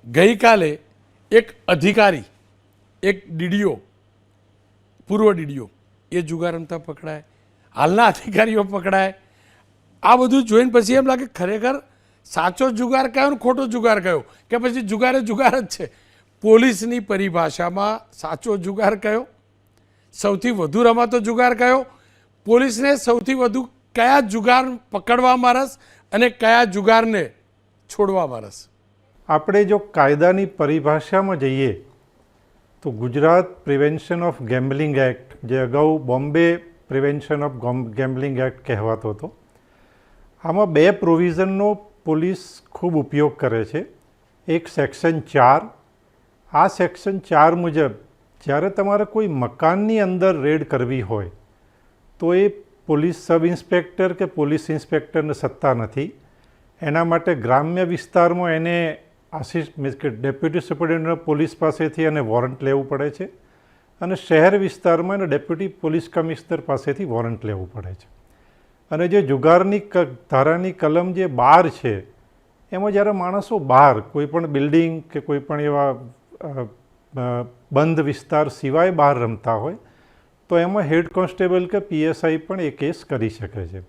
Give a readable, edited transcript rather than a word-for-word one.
ગઈકાલે એક અધિકારી, એક ડીડીઓ, પૂર્વ ડીડીઓ એ જુગાર રમતા પકડાય, હાલના અધિકારીઓ પકડાય. આ બધું જોઈને પછી એમ લાગે ખરેખર સાચો જુગાર કયો ને ખોટો જુગાર કયો, કે પછી જુગાર જ છે. પોલીસની પરિભાષામાં સાચો જુગાર કયો, સૌથી વધુ રમાતો જુગાર કયો, પોલીસને સૌથી વધુ કયા જુગાર પકડવામાં રસ અને કયા જુગારને છોડવામાં રસ. આપણે જો કાયદાની પરિભાષામાં જઈએ તો Gujarat prevention of gambling act, જે અગાઉ Bombay prevention of gambling act કહેવાતો હતો, આમાં બે પ્રોવિઝનનો પોલીસ ખૂબ ઉપયોગ કરે છે. એક સેક્શન 4. આ સેક્શન 4 મુજબ જ્યારે તમારે કોઈ મકાનની અંદર રેડ કરવી હોય તો એ પોલીસ સબ ઇન્સ્પેક્ટર કે પોલીસ ઇન્સ્પેક્ટરને સત્તા નથી. એના માટે ગ્રામ્ય વિસ્તારમાં એને આસિસ્ટ કે ડેપ્યુટી સુપરિન્ટેન્ડન્ટ પોલીસ પાસેથી એને વોરંટ લેવું પડે છે, અને શહેર વિસ્તારમાં એને ડેપ્યુટી પોલીસ કમિશનર પાસેથી વોરંટ લેવું પડે છે. અને જે જુગારની ધારાની કલમ જે 12 છે, એમાં જ્યારે માણસો બહાર કોઈ પણ બિલ્ડિંગ કે કોઈ પણ એવા બંધ વિસ્તાર સિવાય બહાર રમતા હોય તો એમાં હેડ કોન્સ્ટેબલ કે પીએસઆઈ પણ એ કેસ કરી શકે છે.